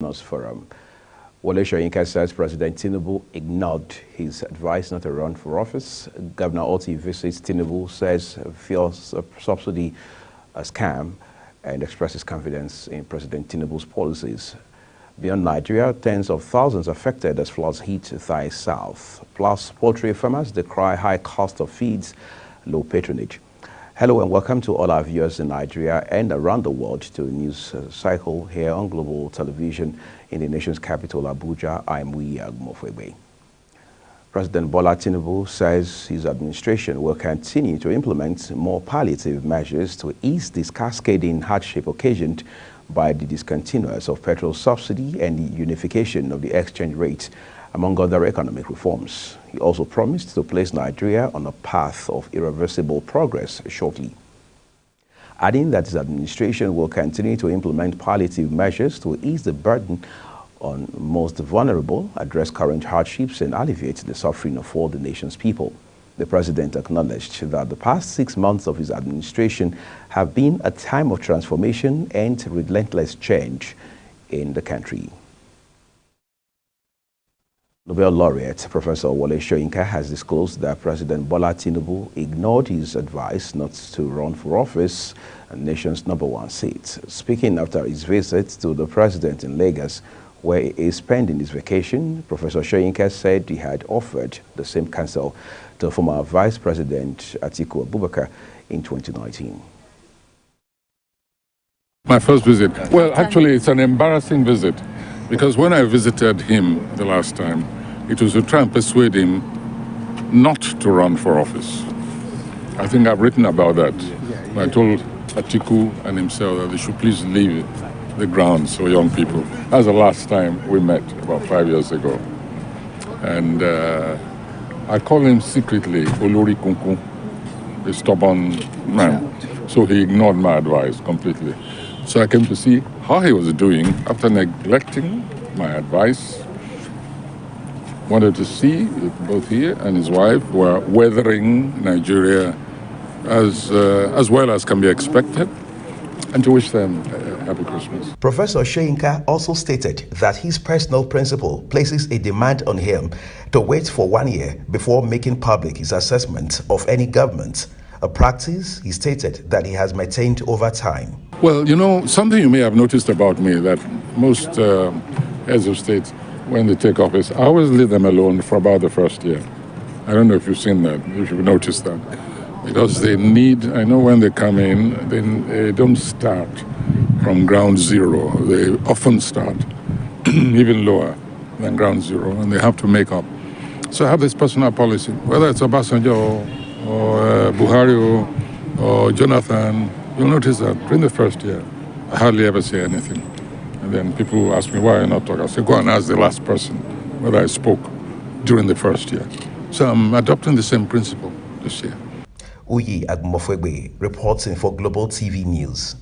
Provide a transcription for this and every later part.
Forum. Wole Soyinka says President Tinubu ignored his advice not to run for office. Governor Oti visits Tinubu, says fuel subsidy a scam, and expresses confidence in President Tinubu's policies. Beyond Nigeria, tens of thousands affected as floods hit Thai South. Plus, poultry farmers decry high cost of feeds, low patronage. Hello and welcome to all our viewers in Nigeria and around the world to a news cycle here on Global Television in the nation's capital, Abuja. I'm Agumofwebe. President Bola Tinubu says his administration will continue to implement more palliative measures to ease this cascading hardship occasioned by the discontinuance of petrol subsidy and the unification of the exchange rate, among other economic reforms. He also promised to place Nigeria on a path of irreversible progress shortly, adding that his administration will continue to implement palliative measures to ease the burden on most vulnerable, address current hardships, and alleviate the suffering of all the nation's people. The president acknowledged that the past 6 months of his administration have been a time of transformation and relentless change in the country. Nobel laureate Professor Wole Soyinka has disclosed that President Bola Tinubu ignored his advice not to run for office, the nation's #1 seat. Speaking after his visit to the president in Lagos, where he is spending his vacation, Professor Soyinka said he had offered the same counsel to former Vice President Atiku Abubakar in 2019. My first visit? Well, actually, it's an embarrassing visit because when I visited him the last time, it was to try and persuade him not to run for office. I think I've written about that. I told Atiku and himself that they should please leave the grounds for young people. That was the last time we met, about 5 years ago. And I call him secretly Olori Kunkun, a stubborn man. So he ignored my advice completely. So I came to see how he was doing after neglecting my advice. Wanted to see if both he and his wife were weathering Nigeria as well as can be expected, and to wish them a happy Christmas. Professor Soyinka also stated that his personal principle places a demand on him to wait for 1 year before making public his assessment of any government, a practice he stated that he has maintained over time. Well, you know, something you may have noticed about me that most heads of state, when they take office, I always leave them alone for about the first year. I don't know if you've seen that, if you've noticed that. Because they need, I know when they come in, they don't start from ground zero. They often start even lower than ground zero, and they have to make up. So I have this personal policy, whether it's Obasanjo or Buhari or Jonathan, you'll notice that during the first year, I hardly ever say anything. And then people ask me, why I not talk? I say, go and ask the last person whether I spoke during the first year. So I'm adopting the same principle this year. Uyi Agumofwebe, reporting for Global TV News.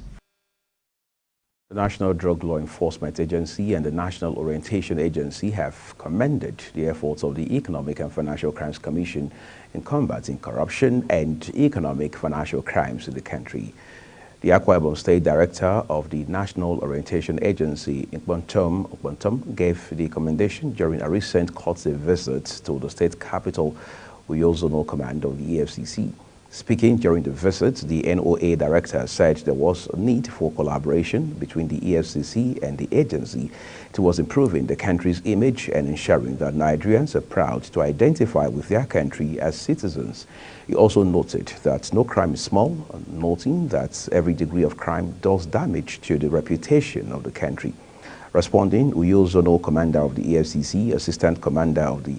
The National Drug Law Enforcement Agency and the National Orientation Agency have commended the efforts of the Economic and Financial Crimes Commission in combating corruption and economic financial crimes in the country. The Akwa Ibom State Director of the National Orientation Agency, Okpontom, gave the commendation during a recent courtesy visit to the state capital, Uyo Zonal Command of the EFCC. Speaking during the visit, the NOA director said there was a need for collaboration between the EFCC and the agency towards improving the country's image and ensuring that Nigerians are proud to identify with their country as citizens. He also noted that no crime is small, noting that every degree of crime does damage to the reputation of the country. Responding, Uyo Zonal Commander of the EFCC, Assistant Commander of the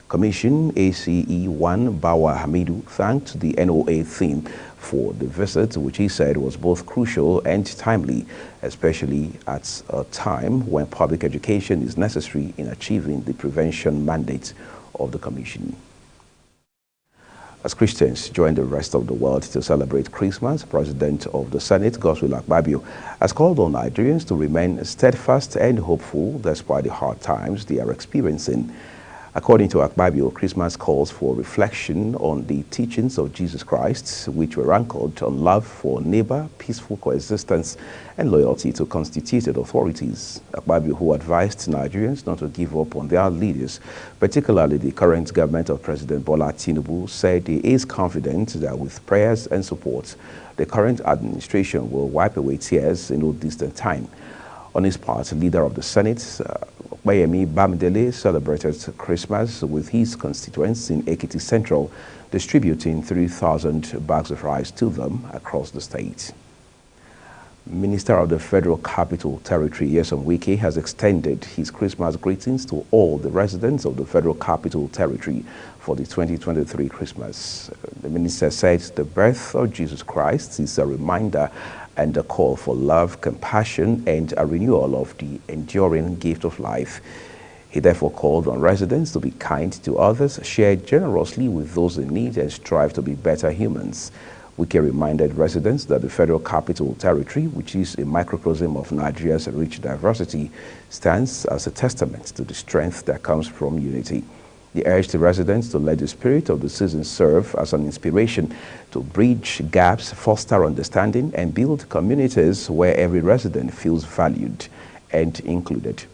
Commission, ACE-1 Bawa Hamidu, thanked the NOA team for the visit, which he said was both crucial and timely, especially at a time when public education is necessary in achieving the prevention mandate of the Commission. As Christians join the rest of the world to celebrate Christmas, President of the Senate, Godswill Akpabio, has called on Nigerians to remain steadfast and hopeful despite the hard times they are experiencing. According to Akpabio, Christmas calls for reflection on the teachings of Jesus Christ, which were anchored on love for neighbor, peaceful coexistence, and loyalty to constituted authorities. Akpabio, who advised Nigerians not to give up on their leaders, particularly the current government of President Bola Tinubu, said he is confident that with prayers and support, the current administration will wipe away tears in no distant time. On his part, leader of the Senate, Bayemi Bamidele, celebrated Christmas with his constituents in Ekiti Central, distributing 3,000 bags of rice to them across the state. Minister of the Federal Capital Territory, Nyesom Wike, has extended his Christmas greetings to all the residents of the Federal Capital Territory for the 2023 Christmas. The minister said the birth of Jesus Christ is a reminder and a call for love, compassion, and a renewal of the enduring gift of life. He therefore called on residents to be kind to others, share generously with those in need, and strive to be better humans. Wike reminded residents that the Federal Capital Territory, which is a microcosm of Nigeria's rich diversity, stands as a testament to the strength that comes from unity. He urged the residents to let the spirit of the season serve as an inspiration to bridge gaps, foster understanding, and build communities where every resident feels valued and included.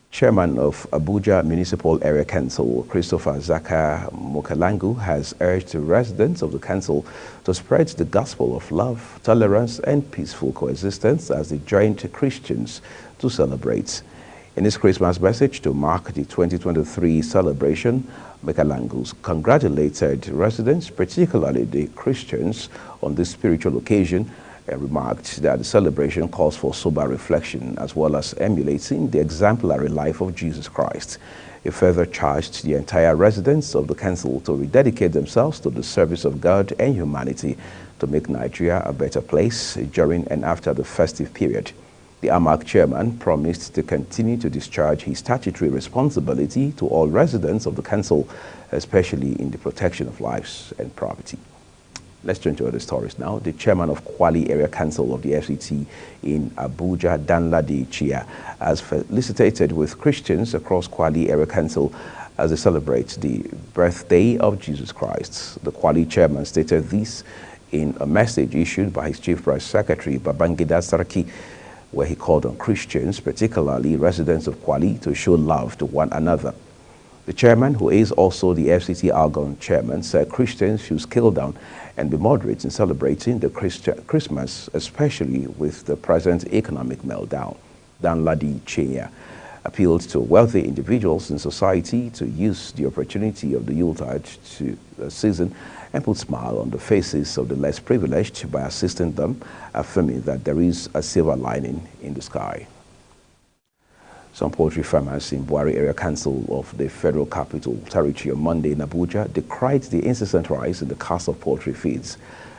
Chairman of Abuja Municipal Area Council, Christopher Zaka Mokalangu, has urged the residents of the council to spread the gospel of love, tolerance, and peaceful coexistence as they joined Christians to celebrate. In his Christmas message to mark the 2023 celebration, Mokalangu congratulated residents, particularly the Christians, on this spiritual occasion, and remarked that the celebration calls for sober reflection as well as emulating the exemplary life of Jesus Christ. He further charged the entire residents of the council to rededicate themselves to the service of God and humanity to make Nigeria a better place during and after the festive period. The AMAC chairman promised to continue to discharge his statutory responsibility to all residents of the council, especially in the protection of lives and property. Let's turn to other stories now. The chairman of Kwali Area Council of the FCT in Abuja, Danladi Chia, has felicitated with Christians across Kwali Area Council as they celebrate the birthday of Jesus Christ. The Kwali chairman stated this in a message issued by his chief press secretary, Babangida Saraki, where he called on Christians, particularly residents of Kwali, to show love to one another. The chairman, who is also the FCT Algon chairman, said Christians should scale down and be moderate in celebrating the Christmas, especially with the present economic meltdown. Danladi Chenya appealed to wealthy individuals in society to use the opportunity of the Yuletide season and put smile on the faces of the less privileged by assisting them, affirming that there is a silver lining in the sky. Some poultry farmers in Buhari Area Council of the Federal Capital Territory on Monday in Abuja decried the incessant rise in the cost of poultry feeds.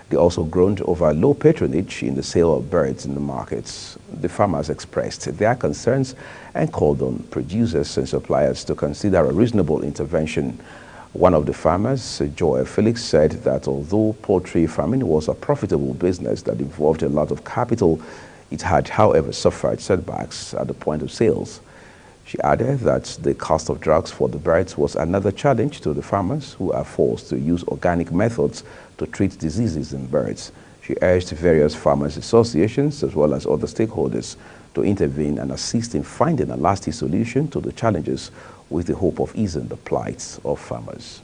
They also groaned over low patronage in the sale of birds in the markets. The farmers expressed their concerns and called on producers and suppliers to consider a reasonable intervention. One of the farmers, Joel Felix, said that although poultry farming was a profitable business that involved a lot of capital, it had, however, suffered setbacks at the point of sales. She added that the cost of drugs for the birds was another challenge to the farmers who are forced to use organic methods to treat diseases in birds. She urged various farmers' associations as well as other stakeholders to intervene and assist in finding a lasting solution to the challenges with the hope of easing the plight of farmers.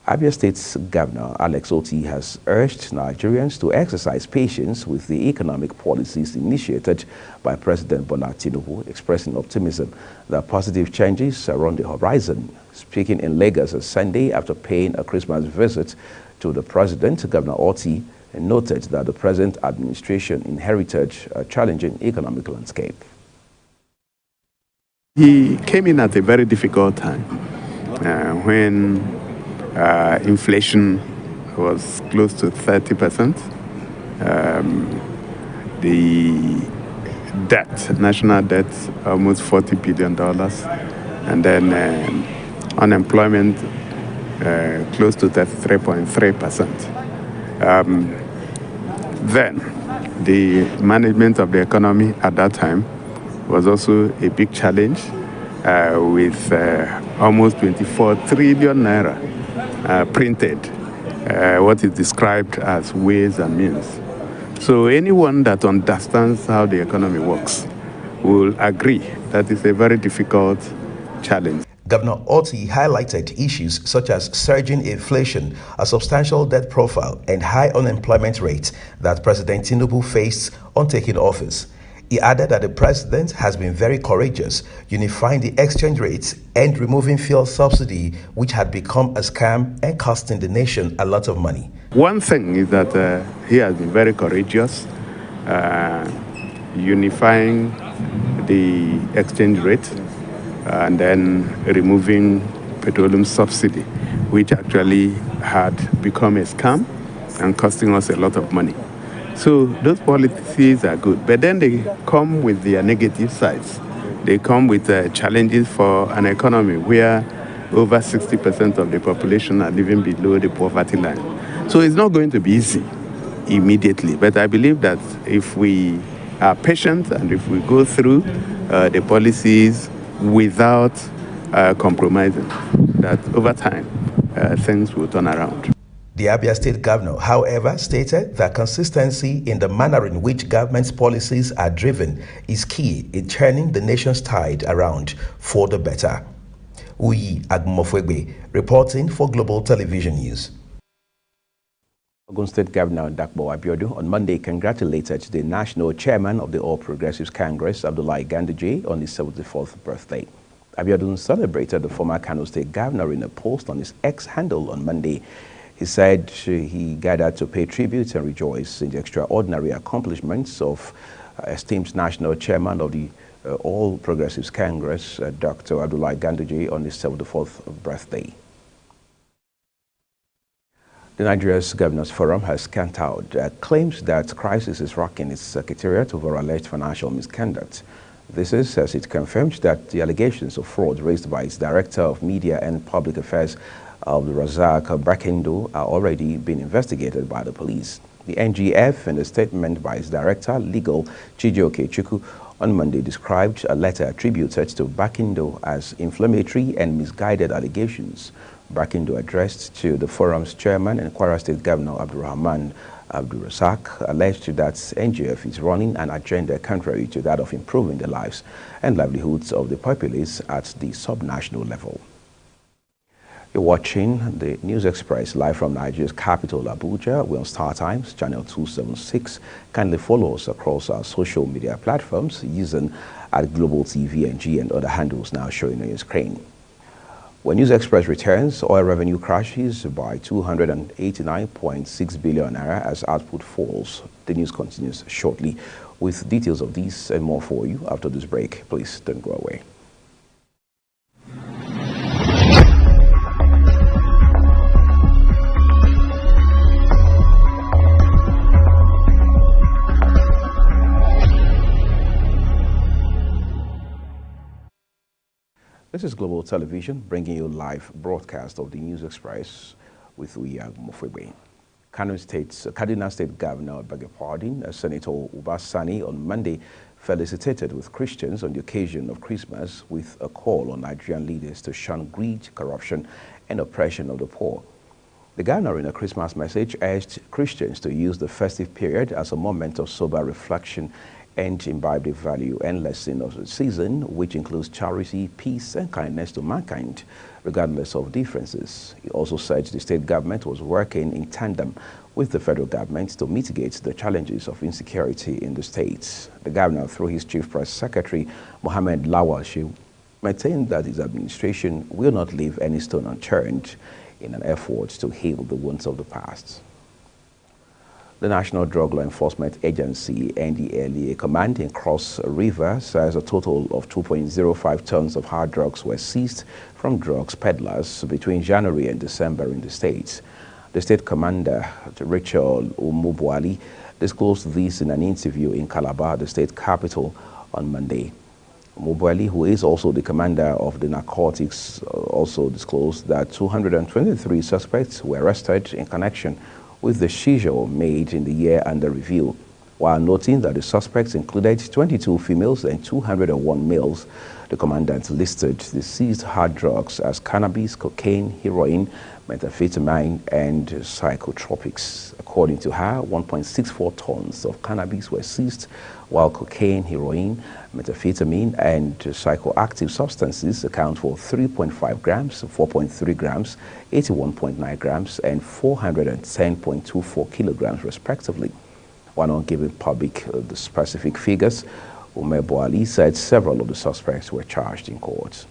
Abia State's Governor Alex Otti has urged Nigerians to exercise patience with the economic policies initiated by President Bola Tinubu, expressing optimism that positive changes are on the horizon. Speaking in Lagos on Sunday after paying a Christmas visit to the president, Governor Otti noted that the present administration inherited a challenging economic landscape. He came in at a very difficult time when inflation was close to 30%. The debt, national debt, almost $40 billion. And then unemployment close to 33.3%. Then the management of the economy at that time was also a big challenge. with almost 24 trillion naira printed, what is described as ways and means. So anyone that understands how the economy works will agree that it's a very difficult challenge. Governor Orty highlighted issues such as surging inflation, a substantial debt profile, and high unemployment rate that President Tinubu faced on taking office. He added that the president has been very courageous, unifying the exchange rates and removing fuel subsidy, which had become a scam and costing the nation a lot of money. One thing is that he has been very courageous, unifying the exchange rate and then removing petroleum subsidy, which actually had become a scam and costing us a lot of money. So those policies are good, but then they come with their negative sides. They come with challenges for an economy where over 60% of the population are living below the poverty line. So it's not going to be easy immediately, but I believe that if we are patient and if we go through the policies without compromising, that over time things will turn around. The Abia State Governor, however, stated that consistency in the manner in which government's policies are driven is key in turning the nation's tide around for the better. Uyi Agumofwegbe, reporting for Global Television News. Ogun State Governor Dakpo Abiodun on Monday congratulated the national chairman of the All Progressives Congress, Abdullahi Ganduje, on his 74th birthday. Abiodun celebrated the former Kano State Governor in a post on his X handle on Monday. He said he gathered to pay tribute and rejoice in the extraordinary accomplishments of esteemed national chairman of the All Progressives Congress, Dr. Abdullahi Ganduje, on his 74th birthday. The Nigeria's Governors Forum has countered claims that crisis is rocking its secretariat over alleged financial misconduct. This is as it confirmed that the allegations of fraud raised by its Director of Media and Public Affairs, Razak Bakindo, are already being investigated by the police. The NGF, in a statement by its Director, Legal, Chijioke Chukwu, on Monday described a letter attributed to Bakindo as inflammatory and misguided allegations. Bakindo addressed to the forum's chairman and Kwara State Governor Abdulrahman Abdulrazak alleged that NGF is running an agenda contrary to that of improving the lives and livelihoods of the populace at the subnational level. You're watching the News Express live from Nigeria's capital, Abuja. We're on Star Times, channel 276. Kindly follow us across our social media platforms using @Global TVNG and other handles now showing on your screen. When News Express returns, oil revenue crashes by 289.6 billion naira as output falls. The news continues shortly with details of this and more for you after this break. Please don't go away. This is Global Television, bringing you live broadcast of the News Express with Uyag Mofwebe. Kaduna State Governor, Senator Uba Sani, on Monday felicitated with Christians on the occasion of Christmas with a call on Nigerian leaders to shun greed, corruption, and oppression of the poor. The governor, in a Christmas message, urged Christians to use the festive period as a moment of sober reflection and imbibe the value and lesson of the season, which includes charity, peace, and kindness to mankind, regardless of differences. He also said the state government was working in tandem with the federal government to mitigate the challenges of insecurity in the states. The governor, through his chief press secretary, Mohammed Lawal, maintained that his administration will not leave any stone unturned in an effort to heal the wounds of the past. The National Drug Law Enforcement Agency, NDLEA command in Cross River, says a total of 2.05 tons of hard drugs were seized from drugs peddlers between January and December in the state. The state commander, Rachel Umubuali, disclosed this in an interview in Calabar, the state capital, on Monday. Umubuali, who is also the commander of the narcotics, also disclosed that 223 suspects were arrested in connection with the seizure made in the year under review. while noting that the suspects included 22 females and 201 males. The commandant listed the seized hard drugs as cannabis, cocaine, heroin, methamphetamine, and psychotropics. According to her, 1.64 tons of cannabis were seized, while cocaine, heroin, methamphetamine, and psychoactive substances account for 3.5 grams, 4.3 grams, 81.9 grams, and 410.24 kilograms, respectively. While not giving public the specific figures, Umebo Ali said several of the suspects were charged in court.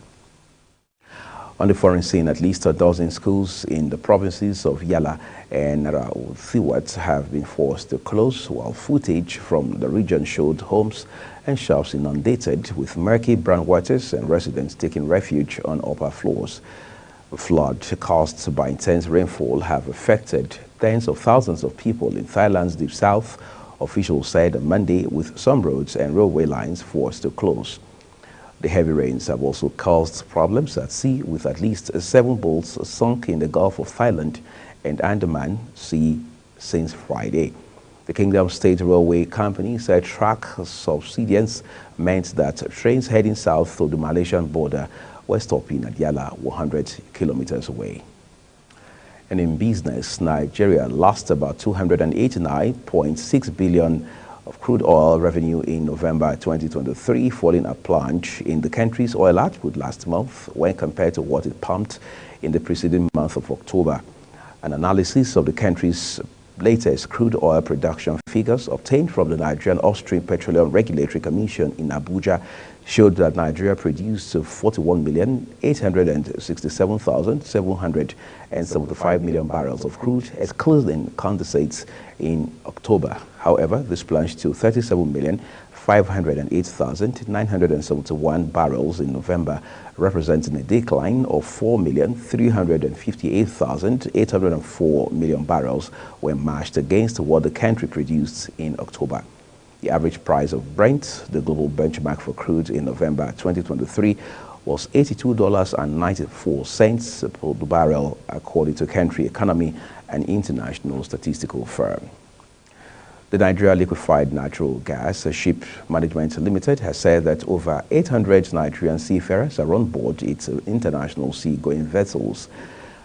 On the foreign scene, at least a dozen schools in the provinces of Yala and Rawalpindi have been forced to close, while footage from the region showed homes and shops inundated with murky brown waters and residents taking refuge on upper floors. Floods caused by intense rainfall have affected tens of thousands of people in Thailand's deep south, officials said on Monday, with some roads and railway lines forced to close. The heavy rains have also caused problems at sea, with at least 7 boats sunk in the Gulf of Thailand and Andaman Sea since Friday. The Kingdom State Railway Company said track subsidence meant that trains heading south to the Malaysian border were stopping at Yala, 100 kilometers away. And in business, Nigeria lost about 289.6 billion of crude oil revenue in November 2023, following a plunge in the country's oil output last month when compared to what it pumped in the preceding month of October. An analysis of the country's latest crude oil production figures obtained from the Nigerian Upstream Petroleum Regulatory Commission in Abuja showed that Nigeria produced 41,867,775 million barrels of crude, excluding condensates, in October. However, this plunged to 37,508,971 barrels in November, representing a decline of 4,358,804 million barrels when matched against what the country produced in October. The average price of Brent, the global benchmark for crude in November 2023, was $82.94 per barrel, according to Country Economy, an international statistical firm. The Nigeria Liquefied Natural Gas Ship Management Limited has said that over 800 Nigerian seafarers are on board its international sea-going vessels.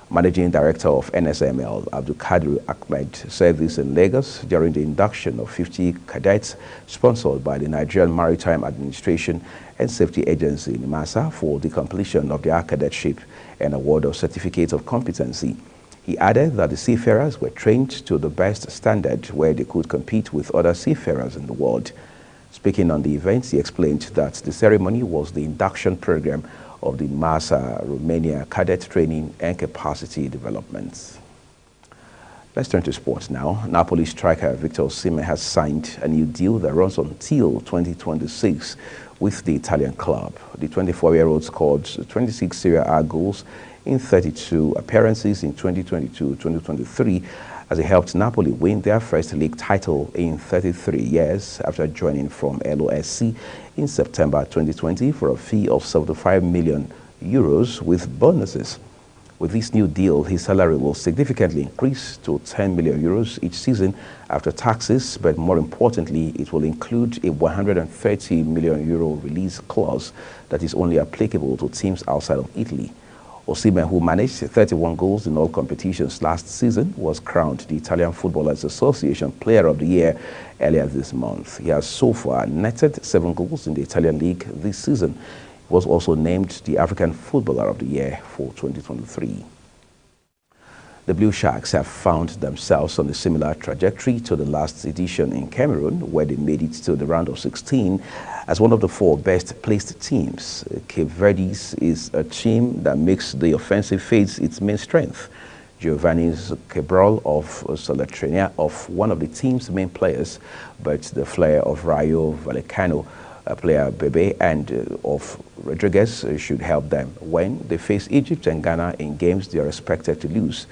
Managing Director of NSML, Abdul Kadir Ahmed, said this in Lagos during the induction of 50 cadets sponsored by the Nigerian Maritime Administration and Safety Agency in NIMASA for the completion of their cadetship and award of certificate of competency. He added that the seafarers were trained to the best standard where they could compete with other seafarers in the world. Speaking on the event, he explained that the ceremony was the induction program of the NIMASA Romania Cadet Training and Capacity Development. Let's turn to sports now. Napoli striker Victor Osimhen has signed a new deal that runs until 2026 with the Italian club. The 24-year-old scored 26 Serie A goals in 32 appearances in 2022-2023 as he helped Napoli win their first league title in 33 years after joining from LOSC in September 2020 for a fee of 75 million euros with bonuses. With this new deal, his salary will significantly increase to 10 million euros each season after taxes, but more importantly, it will include a 130 million euro release clause that is only applicable to teams outside of Italy. Osimhen, who managed 31 goals in all competitions last season, was crowned the Italian Footballers Association Player of the Year earlier this month. He has so far netted 7 goals in the Italian league this season. He was also named the African Footballer of the Year for 2023. The Blue Sharks have found themselves on a similar trajectory to the last edition in Cameroon, where they made it to the round of 16 as one of the 4 best-placed teams. Cape Verde is a team that makes the offensive phase its main strength. Giovanni Cabral of Salatrenia of one of the team's main players, but the flair of Rayo Vallecano, player Bebe, and of Rodriguez should help them when they face Egypt and Ghana in games they are expected to lose.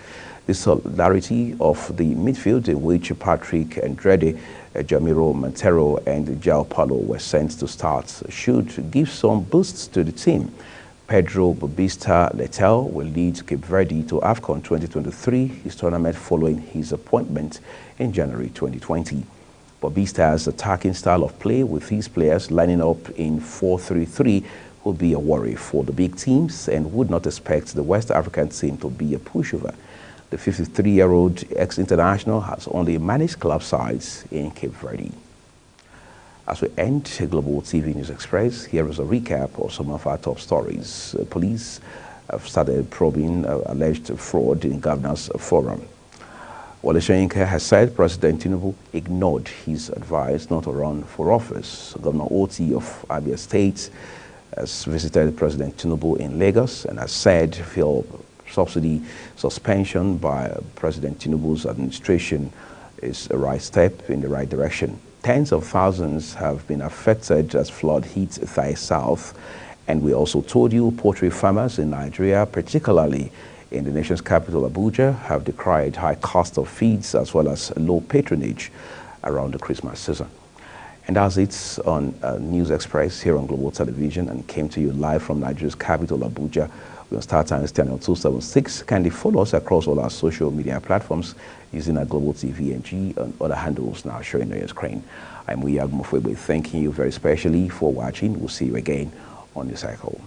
The solidarity of the midfield, in which Patrick Andrade, Jamiro Montero, and João Paulo were sent to start, should give some boosts to the team. Pedro Bobista Letel will lead Cape Verde to AFCON 2023, his tournament following his appointment in January 2020. Bobby Star's attacking style of play with his players lining up in 4-3-3 will be a worry for the big teams and would not expect the West African team to be a pushover. The 53-year-old ex-international has only managed club sides in Cape Verde. As we end Global TV News Express, here is a recap of some of our top stories. Police have started probing alleged fraud in Governor's Forum. Wole Soyinka has said President Tinubu ignored his advice not to run for office. Governor Oti of Abia State has visited President Tinubu in Lagos and has said fuel subsidy suspension by President Tinubu's administration is a right step in the right direction. Tens of thousands have been affected as flood hits Thai South. And we also told you poultry farmers in Nigeria, particularly in the nation's capital, Abuja, have decried high cost of feeds as well as low patronage around the Christmas season. And that's it on News Express here on Global Television, and came to you live from Nigeria's capital, Abuja. We're on StarTimes channel 276. Kindly follow us across all our social media platforms using our Global TV and other handles now showing on your screen. I'm Uyag Mufwebe, thanking you very specially for watching. We'll see you again on the cycle.